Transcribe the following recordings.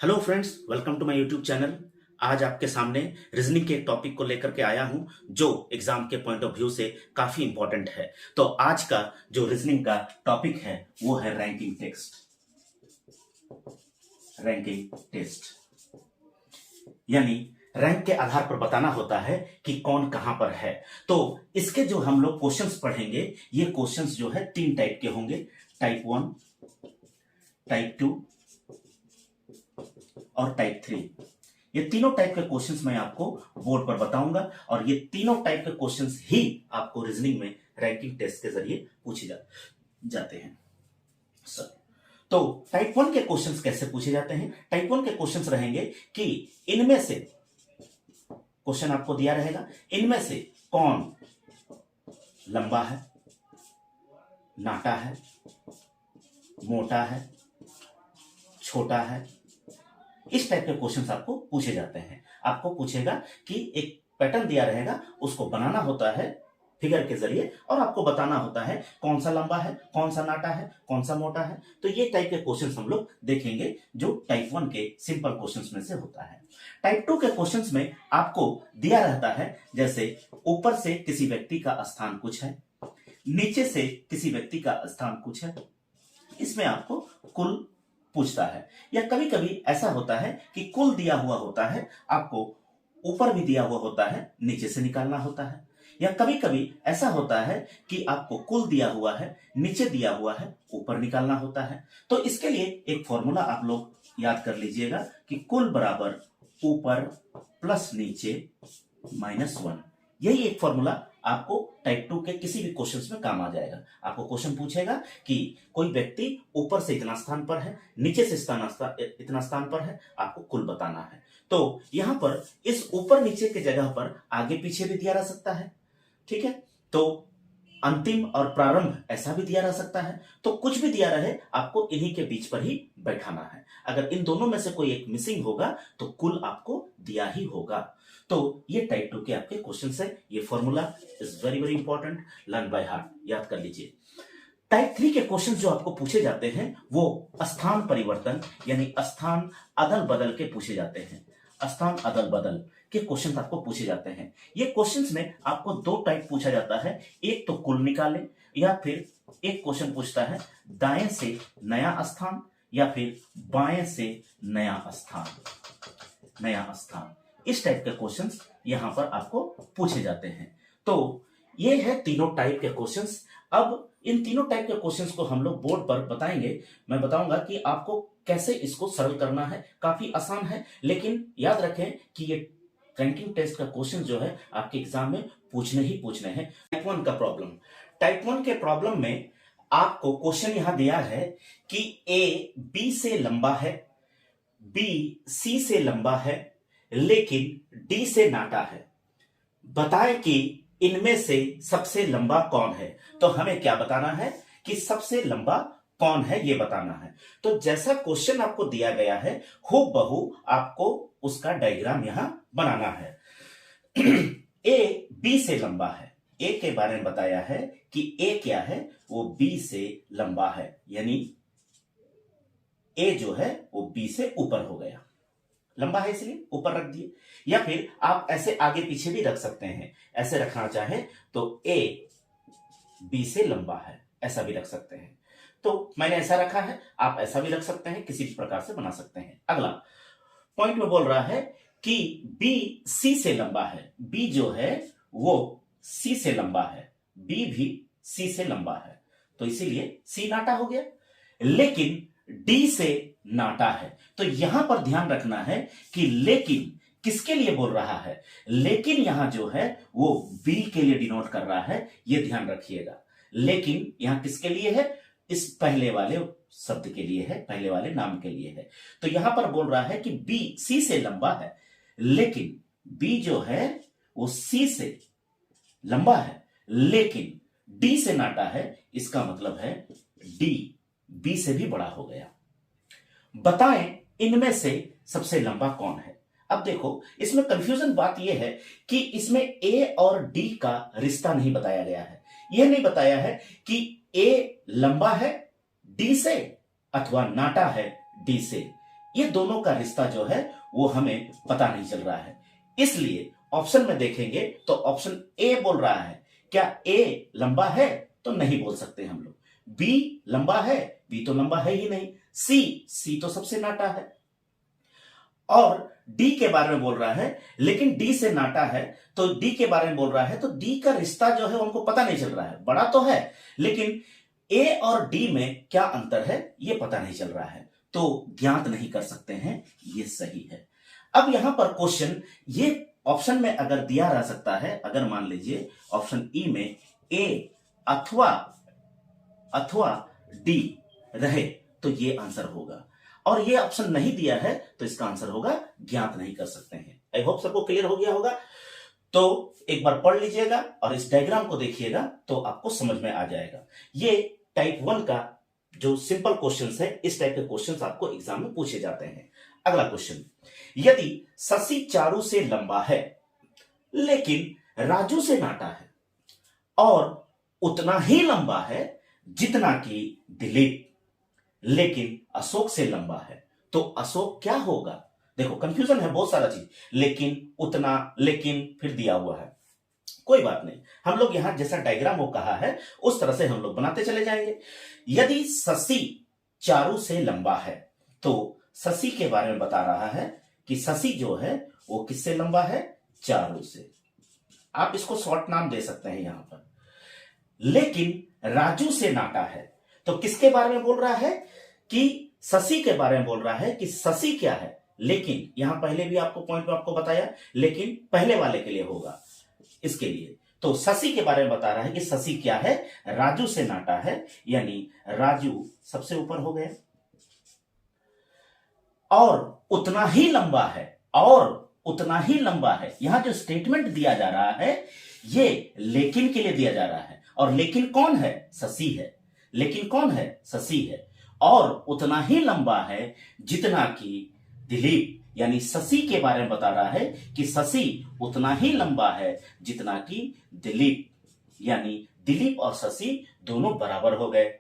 Hello friends, welcome to my YouTube channel. आज आपके सामने रीजनिंग के एक टॉपिक को लेकर के आया हूं जो एग्जाम के पॉइंट ऑफ व्यू से काफी इंपॉर्टेंट है। तो आज का जो रीजनिंग का टॉपिक है वो है रैंकिंग टेस्ट। रैंकिंग टेस्ट यानी रैंक के आधार पर बताना होता है कि कौन कहां पर है। तो इसके जो हम लोग क्वेश्चंस पढ़ेंगे, ये क्वेश्चंस जो है तीन टाइप के होंगे, टाइप 1, टाइप 2 और टाइप 3। ये तीनों टाइप के क्वेश्चंस मैं आपको बोर्ड पर बताऊंगा और ये तीनों टाइप के क्वेश्चंस ही आपको रीजनिंग में रैंकिंग टेस्ट के जरिए पूछे जाते हैं। सर, तो टाइप 1 के क्वेश्चंस कैसे पूछे जाते हैं? टाइप 1 के क्वेश्चंस रहेंगे कि इनमें से, क्वेश्चन आपको दिया रहेगा, इनमें से कौन लंबा है, नाटा है, मोटा है, छोटा है। इस टाइप के क्वेश्चंस आपको पूछे जाते हैं। आपको पूछेगा कि एक पैटर्न दिया रहेगा, उसको बनाना होता है फिगर के जरिए और आपको बताना होता है कौन सा लंबा है, कौन सा नाटा है, कौन सा मोटा है। तो ये टाइप के क्वेश्चंस हम लोग देखेंगे जो टाइप 1 के सिंपल क्वेश्चंस में से होता है। टाइप 2 के क्वेश्चंस में आपको दिया रहता है, जैसे ऊपर से किसी व्यक्ति का स्थान कुछ है, नीचे से किसी व्यक्ति का स्थान कुछ है। इसमें आपको कुल पूछता है, या कभी कभी ऐसा होता है कि कुल दिया हुआ होता है, आपको ऊपर भी दिया हुआ होता है, नीचे से निकालना होता है। या कभी कभी ऐसा होता है कि आपको कुल दिया हुआ है, नीचे दिया हुआ है, ऊपर निकालना होता है। तो इसके लिए एक फॉर्मूला आप लोग याद कर लीजिएगा कि कुल बराबर ऊपर प्लस नीचे -1। यही एक फॉर्मूला आपको टाइप 2 के किसी भी क्वेश्चंस में काम आ जाएगा। आपको क्वेश्चन पूछेगा कि कोई व्यक्ति ऊपर से इतना स्थान पर है, नीचे से इतना स्थान पर है, आपको कुल बताना है। तो यहां पर इस ऊपर नीचे के जगह पर आगे पीछे भी दिया रह सकता है, ठीक है। तो अंतिम और प्रारंभ ऐसा भी दिया रह सकता है। तो कुछ भी दिया रहे, आपको इन्हीं के बीच पर ही बैठाना है। अगर इन दोनों में से कोई एक मिसिंग होगा तो कुल आपको दिया ही होगा। तो ये टाइप 2 के आपके क्वेश्चन है। ये formula is very very important, learn by heart, याद कर लीजिए। टाइप 3 के क्वेश्चन जो आपको पूछे जाते हैं वो स्थान परिवर्तन यानी स्थान अदल बदल के पूछे जाते हैं। स्थान अदल बदल के क्वेश्चन आपको पूछे जाते हैं। ये क्वेश्चंस में आपको दो टाइप पूछा जाता है, एक तो कुल निकाले, या फिर एक क्वेश्चन पूछता है दाएं से नया स्थान या फिर बाएं से नया स्थान। इस टाइप के क्वेश्चंस यहां पर आपको पूछे जाते हैं। तो ये है तीनों टाइप के क्वेश्चंस। अब इन तीनों टाइप के क्वेश्चंस को हम लोग बोर्ड पर बताएंगे। मैं बताऊंगा कि आपको कैसे इसको सरल करना है। काफी आसान है, लेकिन याद रखें कि ये रैंकिंग टेस्ट का क्वेश्चन जो है आपके एग्जाम में पूछने ही पूछने हैं। टाइप 1 का प्रॉब्लम, टाइप 1 के प्रॉब्लम में आपको क्वेश्चन यहां दिया है कि ए बी से लंबा है, बी सी से लंबा है, लेकिन डी से नाटा है। बताएं कि इनमें से सबसे लंबा कौन है। तो हमें क्या बताना है कि सबसे लंबा कौन है, ये बताना है। तो जैसा क्वेश्चन आपको दिया गया है, हूबहू आपको उसका डायग्राम यहां बनाना है। ए बी से लंबा है। ए के बारे में बताया है कि ए क्या है, वो बी से लंबा है, यानी ए जो है वो बी से ऊपर हो गया, लंबा है इसलिए ऊपर रख दिए। या फिर आप ऐसे आगे पीछे भी रख सकते हैं। ऐसे रखना चाहे तो ए बी से लंबा है, ऐसा भी रख सकते हैं। तो मैंने ऐसा रखा है, आप ऐसा भी रख सकते हैं, किसी भी प्रकार से बना सकते हैं। अगला पॉइंट में बोल रहा है कि बी सी से लंबा है। बी जो है वो सी से लंबा है, बी भी सी से लंबा है, तो इसीलिए सी नाटा हो गया। लेकिन डी से नाटा है। तो यहां पर ध्यान रखना है कि लेकिन किसके लिए बोल रहा है। लेकिन यहां जो है वो बी के लिए डिनोट कर रहा है, यह ध्यान रखिएगा। लेकिन यहां किसके लिए है, इस पहले वाले शब्द के लिए है, पहले वाले नाम के लिए है। तो यहां पर बोल रहा है कि बी सी से लंबा है, लेकिन बी जो है वो सी से लंबा है, लेकिन डी से नाटा है। इसका मतलब है डी बी से भी बड़ा हो गया। बताएं इनमें से सबसे लंबा कौन है। अब देखो, इसमें कंफ्यूजन बात यह है कि इसमें ए और डी का रिश्ता नहीं बताया गया है। यह नहीं बताया है कि ए लंबा है डी से अथवा नाटा है डी से। ये दोनों का रिश्ता जो है वो हमें पता नहीं चल रहा है। इसलिए ऑप्शन में देखेंगे तो ऑप्शन ए बोल रहा है, क्या ए लंबा है? तो नहीं बोल सकते हम लोग। बी लंबा है? बी तो लंबा है ही नहीं। सी तो सबसे नाटा है। और डी के बारे में बोल रहा है, लेकिन डी से नाटा है, तो डी के बारे में बोल रहा है, तो डी का रिश्ता जो है उनको पता नहीं चल रहा है। बड़ा तो है, लेकिन ए और डी में क्या अंतर है ये पता नहीं चल रहा है, तो ज्ञात नहीं कर सकते हैं, ये सही है। अब यहां पर क्वेश्चन ये ऑप्शन में अगर दिया रह सकता है, अगर मान लीजिए ऑप्शन ई में ए अथवा डी रहे तो ये आंसर होगा, और ये ऑप्शन नहीं दिया है तो इसका आंसर होगा ज्ञात नहीं कर सकते हैं। आई होप सबको क्लियर हो गया होगा। तो एक बार पढ़ लीजिएगा और इस डायग्राम को देखिएगा तो आपको समझ में आ जाएगा। ये टाइप 1 का जो सिंपल क्वेश्चंस है, इस टाइप के क्वेश्चंस आपको एग्जाम में पूछे जाते हैं। अगला क्वेश्चन, यदि शशि चारू से लंबा है लेकिन राजू से नाटा है और उतना ही लंबा है जितना कि दिलीप, लेकिन अशोक से लंबा है, तो अशोक क्या होगा? देखो कंफ्यूजन है बहुत सारा चीज, लेकिन उतना, लेकिन फिर दिया हुआ है। कोई बात नहीं, हम लोग यहां जैसा डायग्राम वो कहा है उस तरह से हम लोग बनाते चले जाएंगे। यदि शशि चारू से लंबा है तो शशि के बारे में बता रहा है कि शशि जो है वो किससे लंबा है? चारू से। आप इसको शॉर्ट नाम दे सकते हैं यहां पर। लेकिन राजू से नाटा है, तो किसके बारे में बोल रहा है? कि शशि के बारे में बोल रहा है कि शशि क्या है। लेकिन यहां पहले भी आपको पॉइंट में आपको बताया, लेकिन पहले वाले के लिए होगा, इसके लिए तो शशि के बारे में बता रहा है कि शशि क्या है? राजू से नाटा है, यानी राजू सबसे ऊपर हो गया। और उतना ही लंबा है, और उतना ही लंबा है, यहां जो स्टेटमेंट दिया जा रहा है ये लेकिन के लिए दिया जा रहा है, और लेकिन कौन है? शशि है। लेकिन कौन है? शशि है। और उतना ही लंबा है जितना कि दिलीप, यानी शशि के बारे में बता रहा है कि शशि उतना ही लंबा है जितना कि दिलीप, यानी दिलीप और शशि दोनों बराबर हो गए।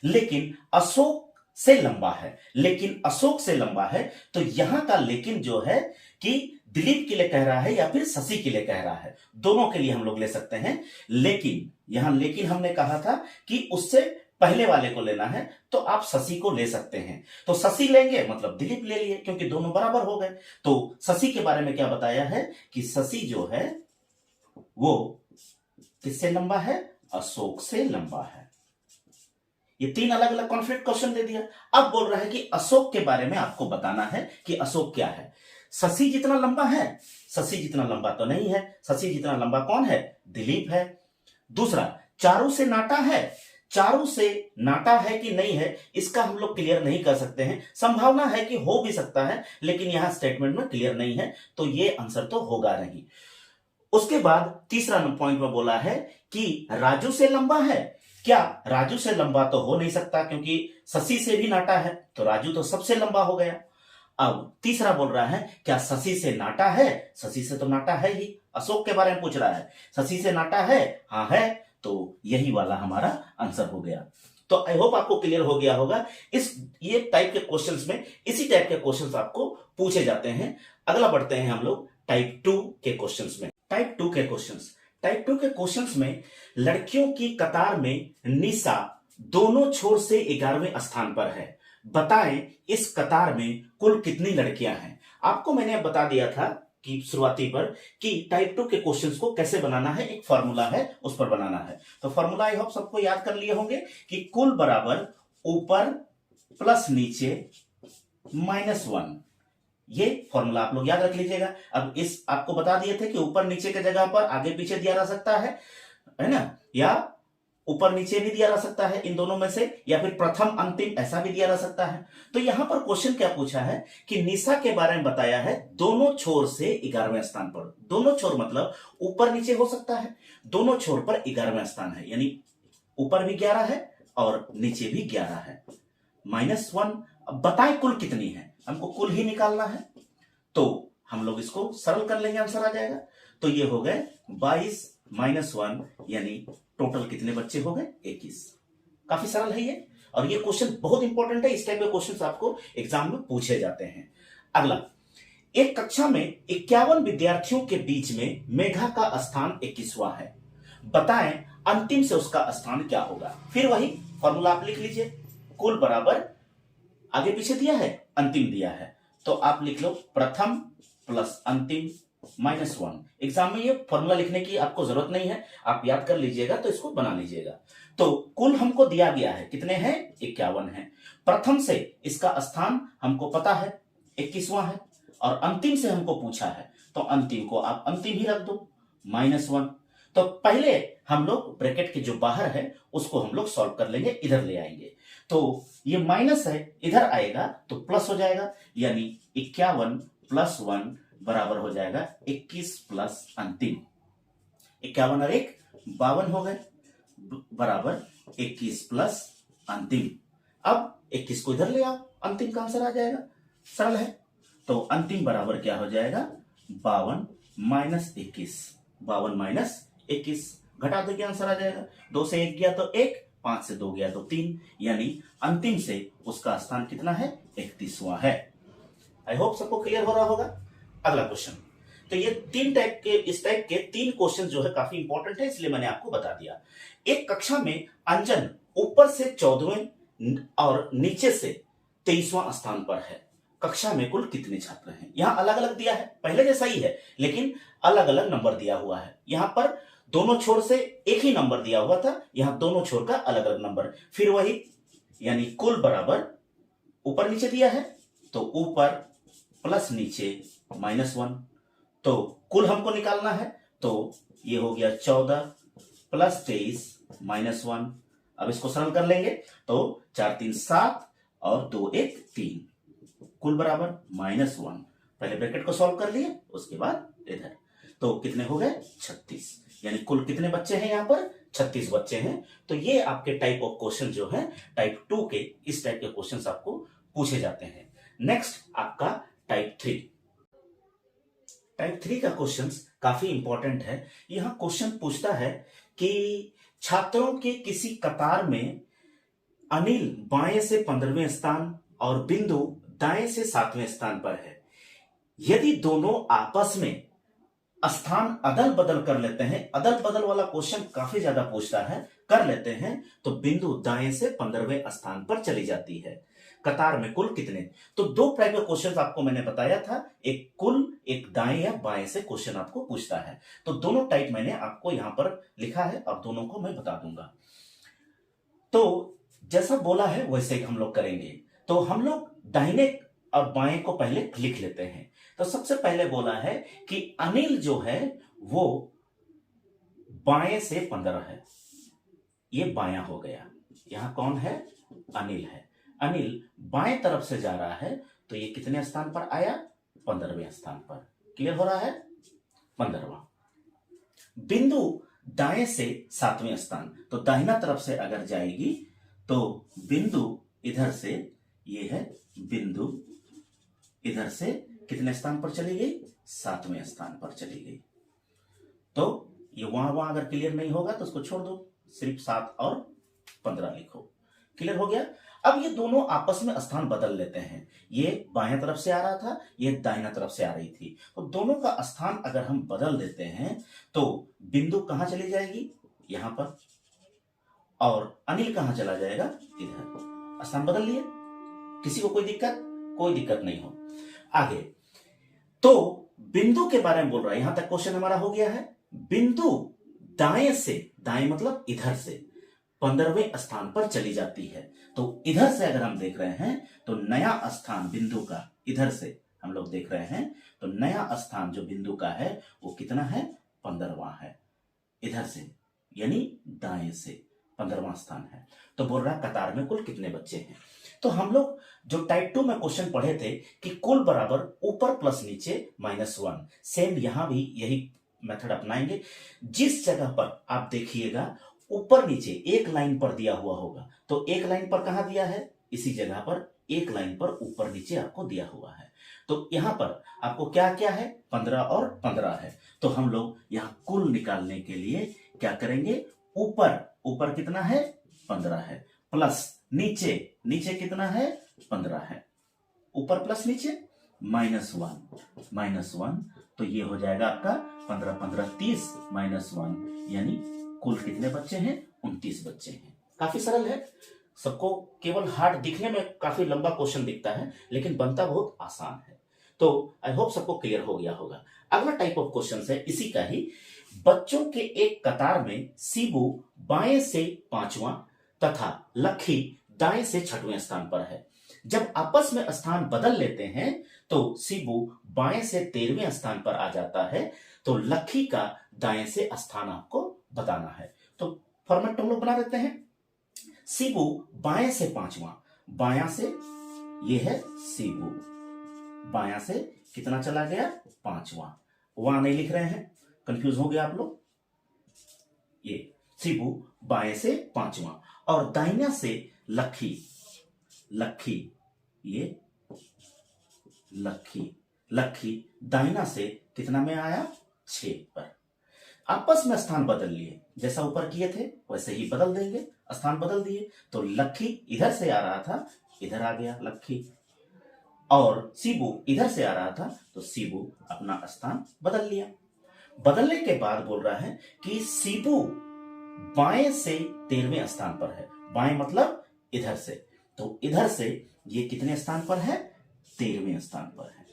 लेकिन अशोक से लंबा है, लेकिन अशोक से लंबा है, तो यहां का लेकिन जो है कि दिलीप के लिए कह रहा है या फिर शशि के लिए कह रहा है, दोनों के लिए हम लोग ले सकते हैं। लेकिन यहां लेकिन हमने कहा था कि उससे पहले वाले को लेना है, तो आप शशि को ले सकते हैं। तो शशि लेंगे मतलब दिलीप ले लिए, क्योंकि दोनों बराबर हो गए। तो शशि के बारे में क्या बताया है कि शशि जो है वो किससे लंबा है? अशोक से लंबा है। ये तीन अलग अलग कॉन्फ्लिक्ट क्वेश्चन दे दिया। अब बोल रहा है कि अशोक के बारे में आपको बताना है कि अशोक क्या है। शशि जितना लंबा है? शशि जितना लंबा तो नहीं है। शशि जितना लंबा कौन है? दिलीप है। दूसरा, चारू से नाटा है। चारू से नाटा है कि नहीं है इसका हम लोग क्लियर नहीं कर सकते हैं। संभावना है कि हो भी सकता है, लेकिन यहां स्टेटमेंट में क्लियर नहीं है, तो ये आंसर तो होगा नहीं। उसके बाद तीसरा पॉइंट में बोला है कि राजू से लंबा है। क्या राजू से लंबा तो हो नहीं सकता, क्योंकि शशि से भी नाटा है, तो राजू तो सबसे लंबा हो गया। अब तीसरा बोल रहा है क्या शशि से नाटा है? शशि से तो नाटा है ही। अशोक के बारे में पूछ रहा है, शशि से नाटा है? हाँ है, तो यही वाला हमारा आंसर हो गया। तो आई होप आपको क्लियर हो गया होगा। ये टाइप के क्वेश्चंस में इसी टाइप के क्वेश्चंस आपको पूछे जाते हैं। अगला बढ़ते हैं हम लोग टाइप 2 के क्वेश्चंस में। टाइप 2 के क्वेश्चंस में लड़कियों की कतार में निशा दोनों छोर से 11वें स्थान पर है। बताएं इस कतार में कुल कितनी लड़कियां हैं। आपको मैंने बता दिया था कि शुरुआती पर कि टाइप 2 के क्वेश्चंस को कैसे बनाना है, एक फॉर्मूला है उस पर बनाना है। तो फॉर्मूला आई होप सबको याद कर लिए होंगे कि कुल बराबर ऊपर प्लस नीचे -1। ये फॉर्मूला आप लोग याद रख लीजिएगा। अब इस आपको बता दिए थे कि ऊपर नीचे के जगह पर आगे पीछे दिया रह सकता है ना, या ऊपर नीचे भी दिया रह सकता है इन दोनों में से, या फिर प्रथम अंतिम ऐसा भी दिया रह सकता है। तो यहां पर क्वेश्चन क्या पूछा है कि निशा के बारे में बताया है दोनों छोर से 11वें स्थान पर। दोनों छोर मतलब ऊपर नीचे हो सकता है, दोनों छोर पर 11वां स्थान है, यानी ऊपर भी 11 है और नीचे भी 11 है। -1। अब बताएं कुल कितनी है, हमको कुल ही निकालना है, तो हम लोग इसको सरल कर लेंगे, आंसर आ जाएगा। तो ये हो गए 22 -1, यानी टोटल कितने बच्चे हो गए? 21। काफी सरल है ये। और ये क्वेश्चन बहुत इंपॉर्टेंट है, इस टाइप के क्वेश्चन आपको एग्जाम में पूछे जाते हैं। अगला, एक कक्षा में 51 विद्यार्थियों के बीच में मेघा का स्थान 21वां है, बताएं अंतिम से उसका स्थान क्या होगा। फिर वही फॉर्मूला आप लिख लीजिए, कुल बराबर आगे पीछे दिया है, अंतिम दिया है, तो आप लिख लो प्रथम प्लस अंतिम -1। एग्जाम में ये फॉर्मूला लिखने की आपको जरूरत नहीं है, आप याद कर लीजिएगा तो इसको बना लीजिएगा। तो कुल हमको दिया गया है, कितने हैं, 51 है। प्रथम से इसका स्थान हमको पता है 21वां है, और अंतिम से हमको पूछा है, तो अंतिम को आप अंतिम ही रख दो -1। तो पहले हम लोग ब्रैकेट के जो बाहर है उसको हम लोग सॉल्व कर लेंगे, इधर ले आएंगे, तो ये माइनस है इधर आएगा तो प्लस हो जाएगा, यानी 51 + 1 बराबर हो जाएगा 21 प्लस अंतिम। 51 और 1 52 हो गए, बराबर 21 प्लस अंतिम। अब 21 को इधर ले आओ, अंतिम का आंसर आ जाएगा, सरल है। तो अंतिम बराबर क्या हो जाएगा, 52 - 21, 52 - 21, घटा दो, आंसर आ जाएगा। 2 से 1 गया तो 1, 5 से 2 गया तो 3, यानी अंतिम से उसका स्थान कितना है, 31वां है। आई होप सबको क्लियर हो रहा होगा। अगला क्वेश्चन, तो ये इस टाइप के 3 क्वेश्चन जो है काफी इंपॉर्टेंट है, इसलिए मैंने आपको बता दिया। एक कक्षा में अंजन ऊपर से 14वें और नीचे से 23वां स्थान पर है, कक्षा में कुल कितने छात्र हैं। यहां अलग अलग दिया है, पहले जैसा ही है लेकिन अलग अलग नंबर दिया हुआ है। यहां पर दोनों छोर से एक ही नंबर दिया हुआ था, यहां दोनों छोर का अलग अलग नंबर, फिर वही, यानी कुल बराबर ऊपर नीचे दिया है तो ऊपर प्लस नीचे -1, तो कुल हमको निकालना है, तो ये हो गया 14 + 23 -1। अब इसको सरल कर लेंगे तो 4 3 7 और 2 1 3, कुल बराबर -1। पहले ब्रैकेट को सॉल्व कर लिए, उसके बाद इधर, तो कितने हो गए, 36, यानी कुल कितने बच्चे हैं, यहां पर 36 बच्चे हैं। तो ये आपके टाइप ऑफ क्वेश्चन जो है टाइप 2 के, इस टाइप के क्वेश्चंस आपको पूछे जाते हैं। नेक्स्ट आपका टाइप 3। टाइप 3 का क्वेश्चंस काफी इंपॉर्टेंट है। यहां क्वेश्चन पूछता है कि छात्रों के किसी कतार में अनिल बाएं से 15वें स्थान और बिंदु दाएं से 7वें स्थान पर है। यदि दोनों आपस में स्थान अदल बदल कर लेते हैं, अदल बदल वाला क्वेश्चन काफी ज्यादा पूछता है, कर लेते हैं तो बिंदु दाएं से 15वें स्थान पर चली जाती है। कतार में कुल कितने, तो 2 टाइप के क्वेश्चन आपको मैंने बताया था, एक कुल, एक दाएं या बाएं से क्वेश्चन आपको पूछता है। तो दोनों टाइप मैंने आपको यहां पर लिखा है और दोनों को मैं बता दूंगा। तो जैसा बोला है वैसे ही हम लोग करेंगे। तो हम लोग दाहिने और बाएं को पहले लिख लेते हैं। तो सबसे पहले बोला है कि अनिल जो है वो बाएं से 15 है, ये बायां हो गया। यहां कौन है, अनिल है। अनिल बाएं तरफ से जा रहा है तो ये कितने स्थान पर आया, 15वें स्थान पर। क्लियर हो रहा है, 15वां। बिंदु दाएं से 7वें स्थान, तो दाहिना तरफ से अगर जाएगी तो बिंदु इधर से, ये है बिंदु, इधर से कितने स्थान पर चली गई, 7वें स्थान पर चली गई। तो ये वहां अगर क्लियर नहीं होगा तो उसको छोड़ दो, सिर्फ 7 और 15 लिखो। क्लियर हो गया। अब ये दोनों आपस में स्थान बदल लेते हैं, ये बाएं तरफ से आ रहा था, ये दाहिना तरफ से आ रही थी, तो दोनों का स्थान अगर हम बदल देते हैं तो बिंदु कहां चली जाएगी, यहां पर, और अनिल कहां चला जाएगा, इधर। स्थान बदल लिए, किसी को कोई दिक्कत नहीं हो। आगे तो बिंदु के बारे में बोल रहा है, यहां तक क्वेश्चन हमारा हो गया है। बिंदु दाएं से, दाएं मतलब इधर से 15वें स्थान पर चली जाती है। तो इधर से अगर हम देख रहे हैं तो नया स्थान बिंदु का, इधर से हम लोग देख रहे हैं तो नया स्थान जो बिंदु का है वो कितना है, 15वां है, इधर से यानी दाएं से 15वां स्थान है। तो बोल रहा है कतार में कुल कितने बच्चे हैं। तो हम लोग जो टाइप 2 में क्वेश्चन पढ़े थे कि कुल बराबर ऊपर प्लस नीचे -1, सेम यहां भी यही मेथड अपनाएंगे। जिस जगह पर आप देखिएगा ऊपर नीचे एक लाइन पर दिया हुआ होगा, तो एक लाइन पर कहां दिया है, इसी जगह पर एक लाइन पर ऊपर नीचे आपको दिया हुआ है। तो यहां पर आपको क्या क्या है, 15 और 15 है। तो हम लोग यहां कुल निकालने के लिए क्या करेंगे, ऊपर कितना है, 15 है, प्लस नीचे, नीचे कितना है 15 है, ऊपर प्लस नीचे -1, तो ये हो जाएगा आपका 15 15 30 -1, यानी कुल कितने बच्चे हैं 29 बच्चे हैं। काफी सरल है, सबको केवल हार्ड दिखने में काफी लंबा क्वेश्चन दिखता है लेकिन बनता बहुत आसान है। तो आई होप सबको क्लियर हो गया होगा। अगला टाइप ऑफ क्वेश्चन है इसी का ही, बच्चों के एक कतार में सीबू बाएं से 5वां तथा लखी दाएं से 6वें स्थान पर है। जब आपस में स्थान बदल लेते हैं तो सीबू बाएं से 13वें स्थान पर आ जाता है, तो लखी का दाएं से स्थान आपको बताना है। तो फॉर्मेट हम लोग बना देते हैं, सीबू बाएं से 5वां, बायां से ये है सीबू, बायां से कितना चला गया 5वां, वहां नहीं लिख रहे हैं, कंफ्यूज हो गया आप लोग। ये सीबू बाएं से 5वां और दाहिना से लखी, लखी ये लखी दाहिना से कितना में आया 6 पर। आपस में स्थान बदल लिए, जैसा ऊपर किए थे वैसे ही बदल देंगे, स्थान बदल दिए तो लखी इधर से आ रहा था, इधर आ गया लखी, और सीबू इधर से आ रहा था तो सीबू अपना स्थान बदल लिया। बदलने के बाद बोल रहा है कि सीबू बाएं से 13वें स्थान पर है, बाएं मतलब इधर से, तो इधर से ये कितने स्थान पर है 13वें स्थान पर है,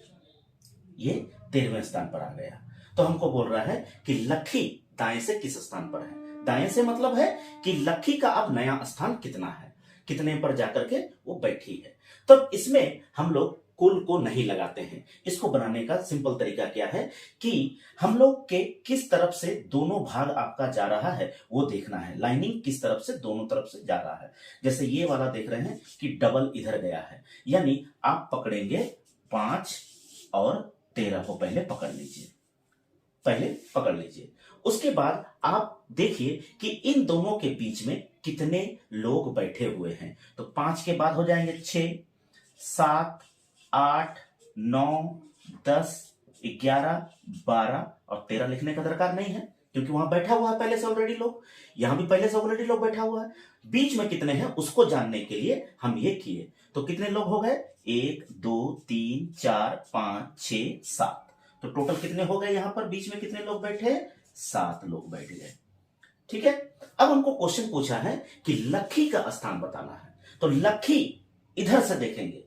ये 13वें स्थान पर आ गया। तो हमको बोल रहा है कि लखी दाएं से किस स्थान पर है, दाएं से मतलब है कि लखी का अब नया स्थान कितना है, कितने पर जाकर के वो बैठी है। तो इसमें हम लोग कुल को नहीं लगाते हैं, इसको बनाने का सिंपल तरीका क्या है कि हम लोग के किस तरफ से दोनों भाग आपका जा रहा है वो देखना है, लाइनिंग किस तरफ से दोनों तरफ से जा रहा है। जैसे ये वाला देख रहे हैं कि डबल इधर गया है, यानी आप पकड़ेंगे 5 और 13 को पहले पकड़ लीजिए, पहले पकड़ लीजिए। उसके बाद आप देखिए कि इन दोनों के बीच में कितने लोग बैठे हुए हैं, तो 5 के बाद हो जाएंगे 6 7 8 9 10 11 12 और 13 लिखने का दरकार नहीं है क्योंकि वहां बैठा हुआ है पहले से ऑलरेडी लोग, यहां भी पहले से ऑलरेडी लोग बैठा हुआ है। बीच में कितने हैं उसको जानने के लिए हम ये किए, तो कितने लोग हो गए 1 2 3 4 5 6 7, तो टोटल कितने हो गए, यहां पर बीच में कितने लोग बैठे 7 लोग बैठ गए। ठीक है, अब हमको क्वेश्चन पूछा है कि लखी का स्थान बताना है, तो लखी इधर से देखेंगे,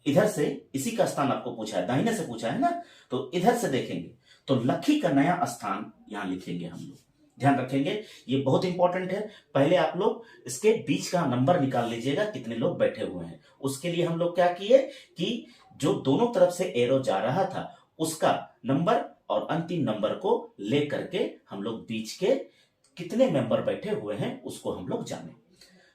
इधर से इसी का स्थान आपको पूछा है, दाहिने से पूछा है ना, तो इधर से देखेंगे तो लखी का नया स्थान यहां लिखेंगे हम लोग। ध्यान रखेंगे ये बहुत इंपॉर्टेंट है, पहले आप लोग इसके बीच का नंबर निकाल लीजिएगा कितने लोग बैठे हुए हैं। उसके लिए हम लोग क्या किए कि जो दोनों तरफ से एरो जा रहा था उसका नंबर और अंतिम नंबर को लेकर के हम लोग बीच के कितने मेंबर बैठे हुए हैं उसको हम लोग जाने।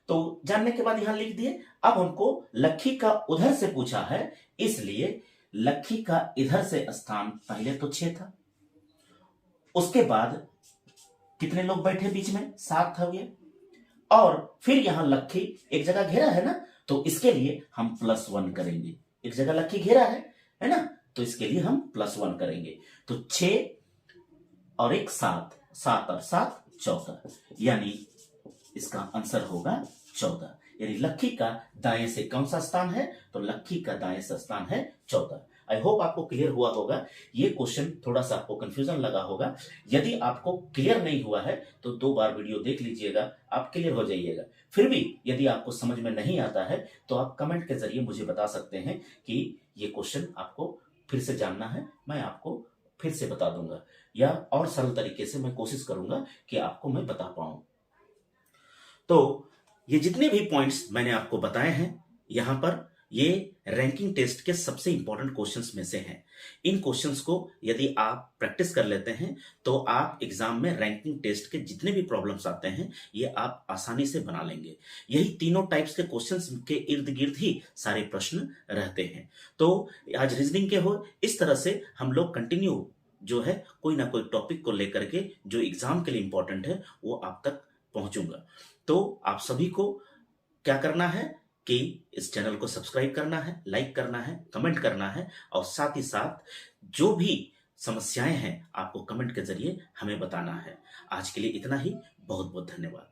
तो जानने के बाद यहां लिख दिए। अब हमको लखी का उधर से पूछा है, इसलिए लखी का इधर से स्थान पहले तो 6 था, उसके बाद कितने लोग बैठे बीच में 7 हुए, और फिर यहां लखी एक जगह घेरा है ना, तो इसके लिए हम +1 करेंगे, एक जगह लखी घेरा है ना, तो इसके लिए हम +1 करेंगे। तो 6 और 1 7, 7 और 7 14, यानी इसका आंसर होगा 14। यानी लखी का दाएं से कौन सा स्थान है, तो लखी का दाएं से स्थान है 14। आई होप आपको क्लियर हुआ होगा। ये क्वेश्चन थोड़ा सा आपको कंफ्यूजन लगा होगा, यदि आपको क्लियर नहीं हुआ है तो 2 बार वीडियो देख लीजिएगा, आप क्लियर हो जाइएगा। फिर भी यदि आपको समझ में नहीं आता है तो आप कमेंट के जरिए मुझे बता सकते हैं कि ये क्वेश्चन आपको फिर से जानना है, मैं आपको फिर से बता दूंगा, या और सरल तरीके से मैं कोशिश करूंगा कि आपको मैं बता पाऊं। तो ये जितने भी पॉइंट्स मैंने आपको बताए हैं यहां पर, ये रैंकिंग टेस्ट के सबसे इंपॉर्टेंट क्वेश्चंस में से हैं। इन क्वेश्चंस को यदि आप प्रैक्टिस कर लेते हैं तो आप एग्जाम में रैंकिंग टेस्ट के जितने भी प्रॉब्लम्स आते हैं ये आप आसानी से बना लेंगे। यही तीनों टाइप्स के क्वेश्चंस के इर्द गिर्द ही सारे प्रश्न रहते हैं। तो आज रीजनिंग के हो इस तरह से हम लोग कंटिन्यू जो है कोई ना कोई टॉपिक को लेकर के जो एग्जाम के लिए इंपॉर्टेंट है वो आप तक पहुंचूंगा। तो आप सभी को क्या करना है कि इस चैनल को सब्सक्राइब करना है, लाइक करना है, कमेंट करना है, और साथ ही साथ जो भी समस्याएं हैं आपको कमेंट के जरिए हमें बताना है। आज के लिए इतना ही, बहुत बहुत धन्यवाद।